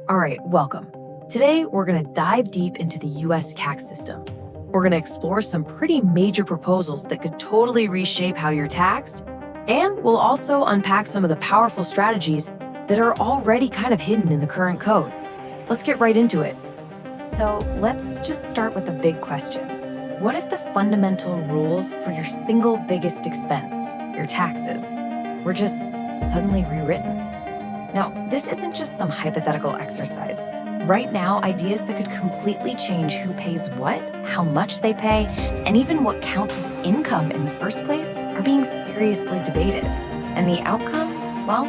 All right, welcome. Today, we're going to dive deep into the US tax system. We're going to explore some pretty major proposals that could totally reshape how you're taxed, and we'll also unpack some of the powerful strategies that are already kind of hidden in the current code. Let's get right into it. So let's just start with a big question. What if the fundamental rules for your single biggest expense, your taxes, were just suddenly rewritten? Now, this isn't just some hypothetical exercise. Right now, ideas that could completely change who pays what, how much they pay, and even what counts as income in the first place are being seriously debated. And the outcome, well,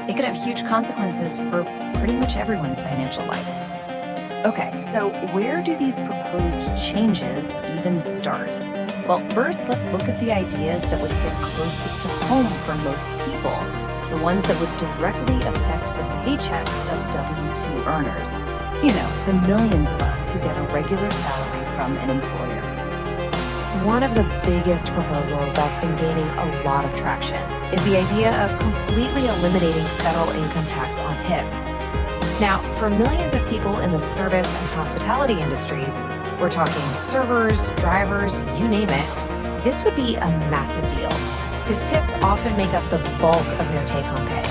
it could have huge consequences for pretty much everyone's financial life. Okay, so where do these proposed changes even start? Well, first, let's look at the ideas that would hit closest to home for most people, the ones that would directly affect the paychecks of W-2 earners. You know, the millions of us who get a regular salary from an employer. One of the biggest proposals that's been gaining a lot of traction is the idea of completely eliminating federal income tax on tips. Now, for millions of people in the service and hospitality industries, we're talking servers, drivers, you name it, this would be a massive deal, because tips often make up the bulk of their take-home pay.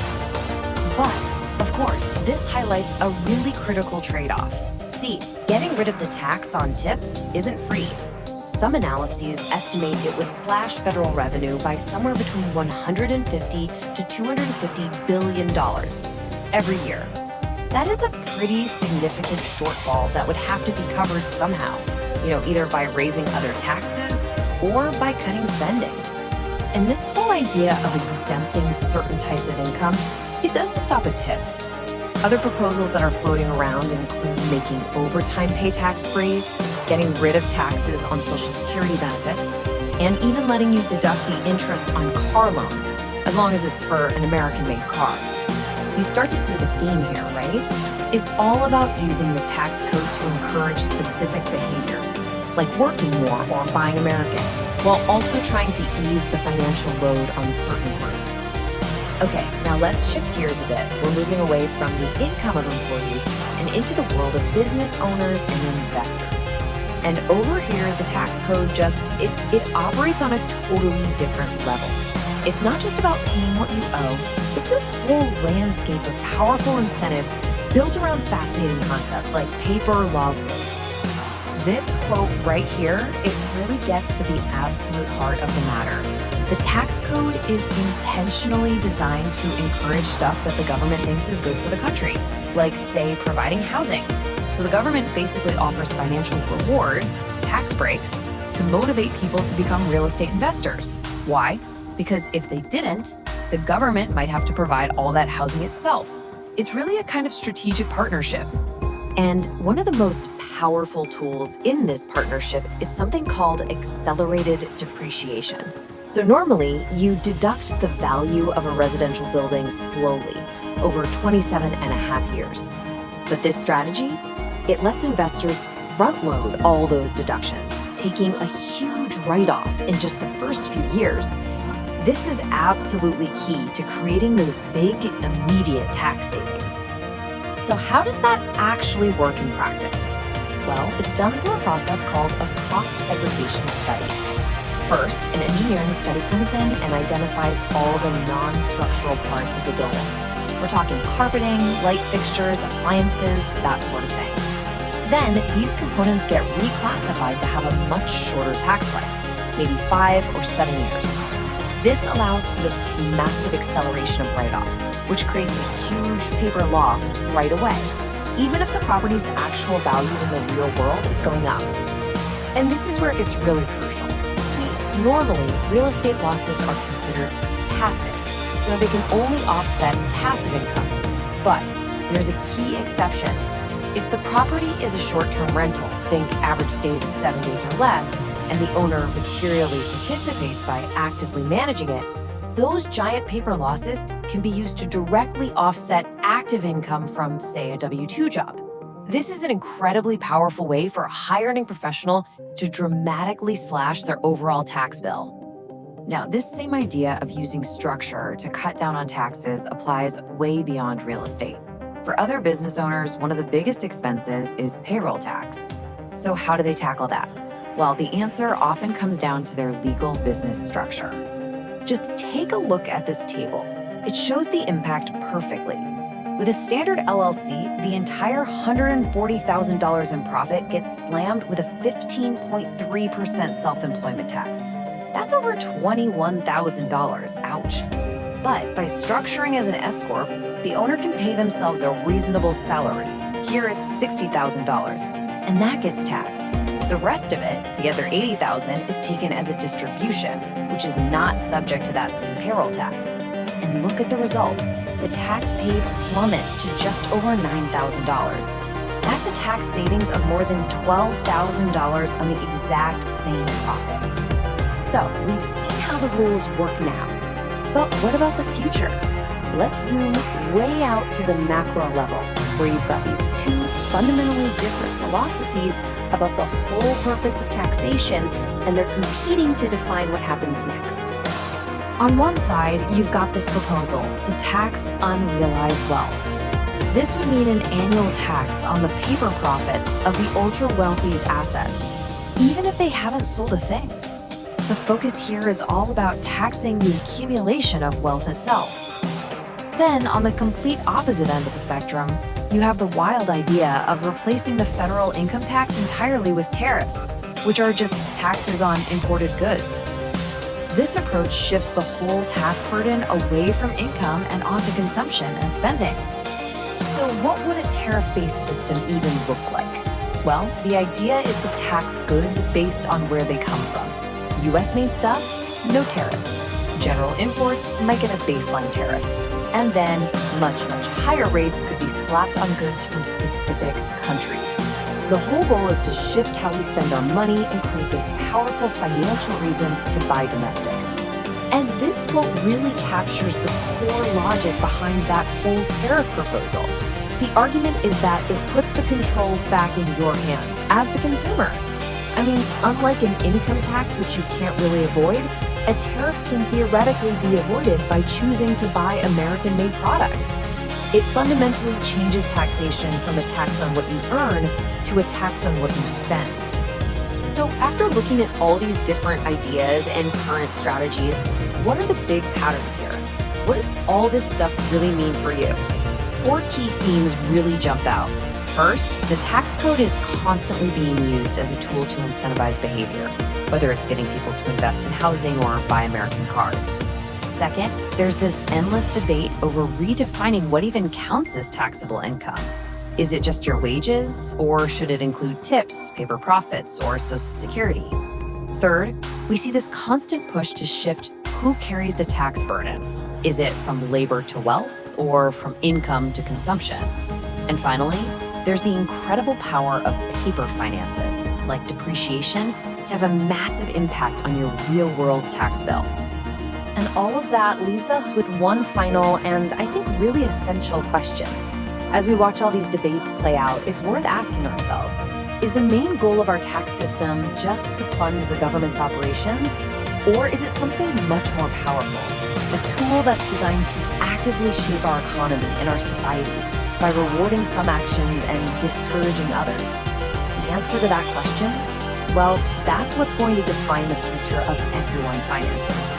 But, of course, this highlights a really critical trade-off. See, getting rid of the tax on tips isn't free. Some analyses estimate it would slash federal revenue by somewhere between $150 to $250 billion every year. That is a pretty significant shortfall that would have to be covered somehow, either by raising other taxes or by cutting spending. And this whole idea of exempting certain types of income, it doesn't stop at tips. Other proposals that are floating around include making overtime pay tax-free, getting rid of taxes on Social Security benefits, and even letting you deduct the interest on car loans, as long as it's for an American-made car. You start to see the theme here, right? It's all about using the tax code to encourage specific behaviors, like working more or buying American, while also trying to ease the financial load on certain groups. Okay, now let's shift gears a bit. We're moving away from the income of employees and into the world of business owners and investors. And over here, the tax code it operates on a totally different level. It's not just about paying what you owe, it's this whole landscape of powerful incentives built around fascinating concepts like paper losses. This quote right here, it really gets to the absolute heart of the matter. The tax code is intentionally designed to encourage stuff that the government thinks is good for the country, like, say, providing housing. So the government basically offers financial rewards, tax breaks, to motivate people to become real estate investors. Why? Because if they didn't, the government might have to provide all that housing itself. It's really a kind of strategic partnership. And one of the most powerful tools in this partnership is something called accelerated depreciation. So normally, you deduct the value of a residential building slowly over 27 and a half years. But this strategy, it lets investors front-load all those deductions, taking a huge write-off in just the first few years. This is absolutely key to creating those big, immediate tax savings. So how does that actually work in practice? Well, it's done through a process called a cost segregation study. First, an engineering study comes in and identifies all the non-structural parts of the building. We're talking carpeting, light fixtures, appliances, that sort of thing. Then, these components get reclassified to have a much shorter tax life, maybe 5 or 7 years. This allows for this massive acceleration of write-offs, which creates a huge paper loss right away, even if the property's actual value in the real world is going up. And this is where it gets really crucial. See, normally, real estate losses are considered passive, so they can only offset passive income. But there's a key exception. If the property is a short-term rental, think average stays of 7 days or less, and the owner materially participates by actively managing it, those giant paper losses can be used to directly offset active income from, say, a W-2 job. This is an incredibly powerful way for a high-earning professional to dramatically slash their overall tax bill. Now, this same idea of using structure to cut down on taxes applies way beyond real estate. For other business owners, one of the biggest expenses is payroll tax. So how do they tackle that? Well, the answer often comes down to their legal business structure. Just take a look at this table. It shows the impact perfectly. With a standard LLC, the entire $140,000 in profit gets slammed with a 15.3% self-employment tax. That's over $21,000, ouch. But by structuring as an S-Corp, the owner can pay themselves a reasonable salary. Here it's $60,000, and that gets taxed. The rest of it, the other $80,000, is taken as a distribution, which is not subject to that same payroll tax. And look at the result. The tax paid plummets to just over $9,000. That's a tax savings of more than $12,000 on the exact same profit. So we've seen how the rules work now. But what about the future? Let's zoom way out to the macro level, where you've got these two fundamentally different philosophies about the whole purpose of taxation, and they're competing to define what happens next. On one side, you've got this proposal to tax unrealized wealth. This would mean an annual tax on the paper profits of the ultra-wealthy's assets, even if they haven't sold a thing. The focus here is all about taxing the accumulation of wealth itself. Then, on the complete opposite end of the spectrum, you have the wild idea of replacing the federal income tax entirely with tariffs, which are just taxes on imported goods. This approach shifts the whole tax burden away from income and onto consumption and spending. So what would a tariff-based system even look like? Well, the idea is to tax goods based on where they come from. US-made stuff, no tariff. General imports might get a baseline tariff. And then much, much higher rates could be slapped on goods from specific countries. The whole goal is to shift how we spend our money and create this powerful financial reason to buy domestic. And this quote really captures the core logic behind that whole tariff proposal. The argument is that it puts the control back in your hands as the consumer. I mean, unlike an income tax, which you can't really avoid, a tariff can theoretically be avoided by choosing to buy American-made products. It fundamentally changes taxation from a tax on what you earn to a tax on what you spend. So after looking at all these different ideas and current strategies, what are the big patterns here? What does all this stuff really mean for you? 4 key themes really jump out. First, the tax code is constantly being used as a tool to incentivize behavior, whether it's getting people to invest in housing or buy American cars. Second, there's this endless debate over redefining what even counts as taxable income. Is it just your wages, or should it include tips, paper profits, or Social Security? Third, we see this constant push to shift who carries the tax burden. Is it from labor to wealth, or from income to consumption? And finally, there's the incredible power of paper finances, like depreciation, to have a massive impact on your real-world tax bill. And all of that leaves us with one final and I think really essential question. As we watch all these debates play out, it's worth asking ourselves, is the main goal of our tax system just to fund the government's operations, or is it something much more powerful? A tool that's designed to actively shape our economy and our society by rewarding some actions and discouraging others? The answer to that question? Well, that's what's going to define the future of everyone's finances.